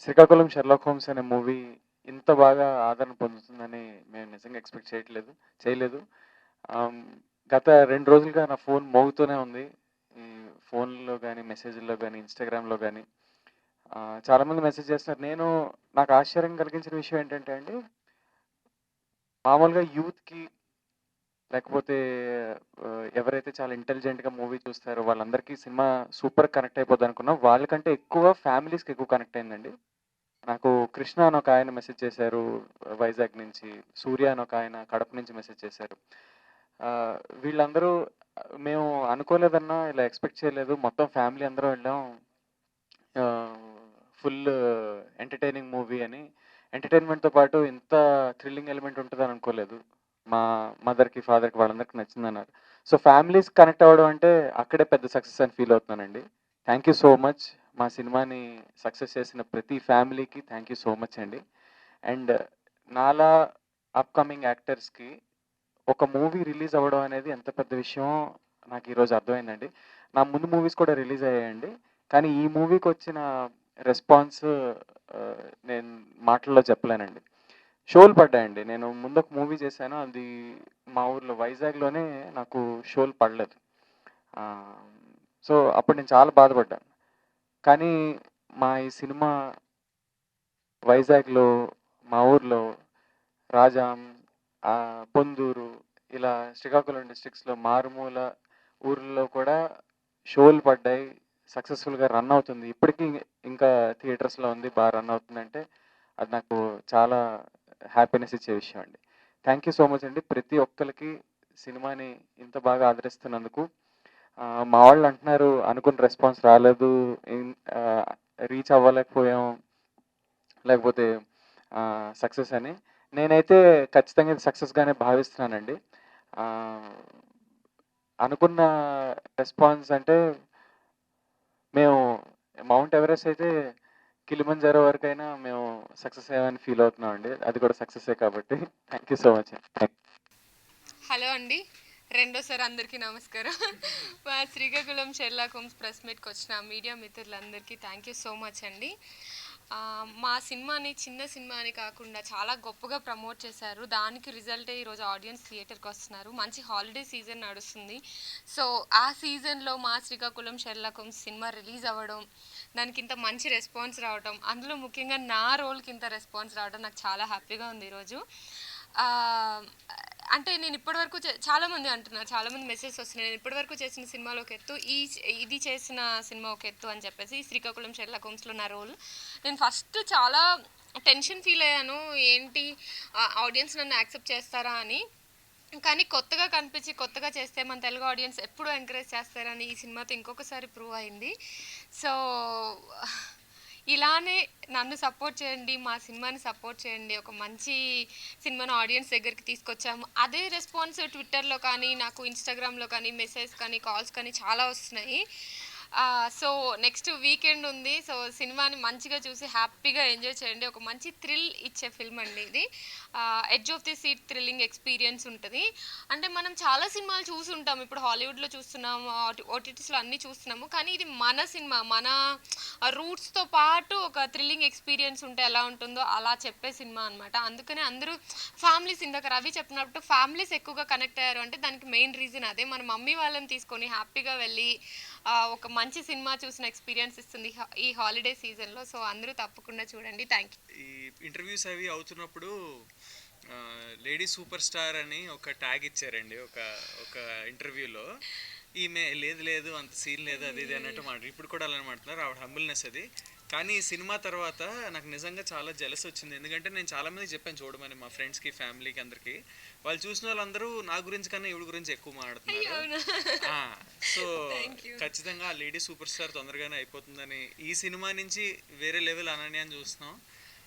Srikakulam 'Sherlock Holmes' అనే movie ఇంత బాగా ఆదరణ పొందుతుందని మేము నిజంగా ఎక్స్‌పెక్ట్ చేయలేదు. ఆహ్, గత 2 రోజులుగా నా ఫోన్ మోగుతూనే ఉంది. ఈ ఫోన్‌లో గాని, మెసేజ్‌ల్లో గాని, ఇన్‌స్టాగ్రామ్‌లో గాని చాలామంది మెసేజ్ చేస్తున్నారు. నాకు ఆశ్చర్యం కలిగించిన విషయం ఏంటంటే అండి, మామూలుగా యూత్‌కి లేకపోతే ఎవరైతే చాలా ఇంటెలిజెంట్‌గా మూవీ చూస్తారో వాళ్ళందరికీ సినిమా సూపర్ కనెక్ట్ అయిపోద్దనుకున్నాం. వాళ్ళకంటే ఎక్కువ ఫ్యామిలీస్‌కి ఎక్కువ కనెక్ట్ అయిందండి. నాకు కృష్ణ అని ఒకాయన మెసేజ్ చేశారు వైజాగ్ నుంచి. సూర్య అని ఒకాయన కడప నుంచి మెసేజ్ చేశారు. ఆహ్, వీళ్ళందరూ మేము అనుకోలేదన్నా, ఇలా ఎక్స్‌పెక్ట్ చేయలేదు. మొత్తం ఫ్యామిలీ అందరం వెళ్ళాం. ఫుల్ ఎంటర్‌టైనింగ్ మూవీ అని. ఎంటర్‌టైన్‌మెంట్‌తో పాటు ఇంత థ్రిల్లింగ్ ఎలిమెంట్ ఉంటదని అనుకోలేదు. మా మదర్‌కి, ఫాదర్‌కి వాళ్ళందరికీ నచ్చిందన్నారు. సో, ఫ్యామిలీస్ కనెక్ట్ అవ్వడం అంటే అక్కడే పెద్ద సక్సెస్ అని ఫీల్ అవుతున్నానండి. Thank you so much. మా సినిమాని సక్సెస్ చేసిన ప్రతి ఫ్యామిలీకి థాంక్ యూ సో మచ్ అండి. అండ్ నాలా అప్‌కమింగ్ యాక్టర్స్‌కి ఒక మూవీ రిలీజ్ అవ్వడం అనేది ఎంత పెద్ద విషయమో నాకు ఈరోజు అర్థమైందండి. నా ముందు మూవీస్ కూడా రిలీజ్ అయ్యాయండి. కానీ ఈ మూవీకొచ్చిన రెస్పాన్స్ నేను మాటల్లో చెప్పలేనండి. షోలు పడ్డాయండి. నేను ముందొక మూవీ చేశాను. అది మా ఊర్లో వైజాగ్‌లోనే నాకు షోలు పడలేదు. ఆహ్, సో, అప్పుడు నేను చాలా బాధపడ్డాను. కానీ ఈ సినిమా వైజాగ్‌లో, మా ఊర్లో రాజాం, పొందూరు ఇలా శ్రీకాకుళం డిస్ట్రిక్ట్స్‌లో మారుమూల ఊర్లలో కూడా షోలు పడ్డాయి. సక్సెస్‌ఫుల్‌గా రన్ అవుతుంది. ఇప్పటికి ఇంకా థియేటర్స్‌లో ఉంది. రన్ అవుతుందంటే అది నాకు చాలా హ్యాపీనెస్ ఇచ్చే విషయం అండి. థాంక్ యూ సో మచ్ అండి. ప్రతి ఒక్కళ్ళకి సినిమాని ఇంత బాగా ఆదరిస్తున్నందుకు. మా వాళ్ళు అంటున్నారు అనుకున్న రెస్పాన్స్ రాలేదు. ఇన్ ఆహ్, రీచ్ అవ్వలేకపోయాం. లేకపోతే సక్సెస్ అని. నేనైతే ఖచ్చితంగా ఇది సక్సెస్‌గానే భావిస్తున్నానండి. ఆహ్, అనుకున్న రెస్పాన్స్ అంటే మేము మౌంట్ ఎవరెస్ట్ అయితే కిలిమంజారో వరకైనా మేము సక్సెస్ అయ్యామని ఫీల్ అవుతున్నామండి. అది కూడా సక్సెసే కాబట్టి. థాంక్ యూ సో మచ్ అండి. హలో అండి. రెండోసారి అందరికీ నమస్కారం. మా శ్రీకాకుళం షెర్లాక్ హోమ్స్ ప్రెస్ మీట్కి వచ్చిన మీడియా మిత్రులందరికీ థ్యాంక్ యూ సో మచ్ అండి. మా సినిమాని చిన్న సినిమా అని కాకుండా చాలా గొప్పగా ప్రమోట్ చేశారు. దానికి రిజల్టే ఈరోజు ఆడియన్స్ థియేటర్కి వస్తున్నారు. మంచి హాలిడే సీజన్ నడుస్తుంది. సో ఆ సీజన్లో మా Srikakulam Sherlock Holmes cinema release అవ్వడం, దానికి ఇంత మంచి రెస్పాన్స్ రావడం, అందులో ముఖ్యంగా నా రోల్కి ఇంత రెస్పాన్స్ రావడం నాకు చాలా హ్యాపీగా ఉంది ఈరోజు. ఆ, అంటే నేను ఇప్పటివరకు చాలామంది అంటున్నారు, చాలామంది మెసేజ్ వస్తున్నాయి, నేను ఇప్పటివరకు చేసిన సినిమాలో ఒక ఎత్తు, ఇది చేసిన సినిమా ఒక ఎత్తు అని చెప్పేసి. శ్రీకాకుళం షెర్లాక్ హోమ్స్లో నా రోల్, నేను ఫస్ట్ చాలా టెన్షన్ ఫీల్ అయ్యాను. ఏంటి ఆడియన్స్ నన్ను యాక్సెప్ట్ చేస్తారా అని. కానీ కొత్తగా కనిపించి కొత్తగా చేస్తే మన తెలుగు ఆడియన్స్ ఎప్పుడు ఎంకరేజ్ చేస్తారని ఈ సినిమాతో ఇంకొకసారి ప్రూవ్ అయింది. సో ఇలానే నన్ను సపోర్ట్ చేయండి, మా సినిమాని సపోర్ట్ చేయండి. ఒక మంచి సినిమాను ఆడియన్స్ దగ్గరికి తీసుకొచ్చాము. అదే రెస్పాన్స్ ట్విట్టర్లో కానీ, నాకు ఇన్స్టాగ్రామ్లో కానీ, మెసేజ్ కానీ, కాల్స్ కానీ చాలా వస్తున్నాయి. సో నెక్స్ట్ వీకెండ్ ఉంది. సో సినిమాని మంచిగా చూసి హ్యాపీగా ఎంజాయ్ చేయండి. ఒక మంచి థ్రిల్ ఇచ్చే ఫిల్మ్ అండి ఇది. Edge of the seat thrilling experience ఉంటుంది. అంటే మనం చాలా సినిమాలు చూసుంటాం, ఇప్పుడు హాలీవుడ్లో చూస్తున్నాము, ఓటీటీస్లో అన్నీ చూస్తున్నాము. కానీ ఇది మన సినిమా, మన రూట్స్తో పాటు ఒక థ్రిల్లింగ్ ఎక్స్పీరియన్స్ ఉంటే ఎలా ఉంటుందో అలా చెప్పే సినిమా అనమాట. అందుకనే అందరూ ఫ్యామిలీస్, ఇందాక రవి చెప్పినట్టు ఫ్యామిలీస్ ఎక్కువగా కనెక్ట్ అయ్యారు అంటే దానికి మెయిన్ రీజన్ అదే. మన మమ్మీ వాళ్ళని తీసుకొని హ్యాపీగా వెళ్ళి ఒక మంచి సినిమా చూసిన ఎక్స్పీరియన్స్ ఇస్తుంది ఈ హాలిడే సీజన్లో. సో అందరూ తప్పకుండా చూడండి. Thank you. ఈ ఇంటర్వ్యూస్ అవి అవుతున్నప్పుడు లేడీ సూపర్ స్టార్ అని ఒక ట్యాగ్ ఇచ్చారండి ఒక ఒక ఇంటర్వ్యూలో. ఈమె లేదు లేదు అంత సీన్ లేదు అది ఇది అన్నట్టు మాట ఇప్పుడు కూడా అలానే మాట్లాడుతున్నారు. ఆవిడ హంబుల్నెస్ అది. కానీ ఈ సినిమా తర్వాత నాకు నిజంగా చాలా జలస్ వచ్చింది. ఎందుకంటే నేను చాలా మంది చెప్పాను చూడమని, మా ఫ్రెండ్స్కి, ఫ్యామిలీకి, అందరికీ. వాళ్ళు చూసిన వాళ్ళందరూ నా గురించి కన్నా ఈవిడ గురించి ఎక్కువ మాట్లాడుతున్నారు. అవునా. ఆ, సో థ్యాంక్ యూ. ఖచ్చితంగా ఆ లేడీ సూపర్ స్టార్ తొందరగానే అయిపోతుందని ఈ సినిమా నుంచి వేరే లెవెల్ అనన్యాన్ని చూస్తున్నాం.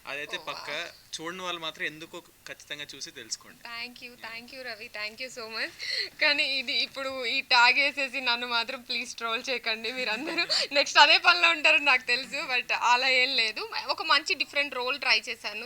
అదైతే పక్క. చూడని వాళ్ళు మాత్రం ఎందుకో ఖచ్చితంగా చూసి తెలుసుకోండి. Thank you Ravi, thank you so much. కానీ ఇది ఇప్పుడు ఈ ట్యాగ్ వేసేసి నన్ను మాత్రం ప్లీజ్ ట్రోల్ చేయకండి మీరందరూ. నెక్స్ట్ అదే పనిలో ఉంటారని నాకు తెలుసు, బట్ అలా ఏం లేదు. ఒక మంచి డిఫరెంట్ రోల్ ట్రై చేశాను.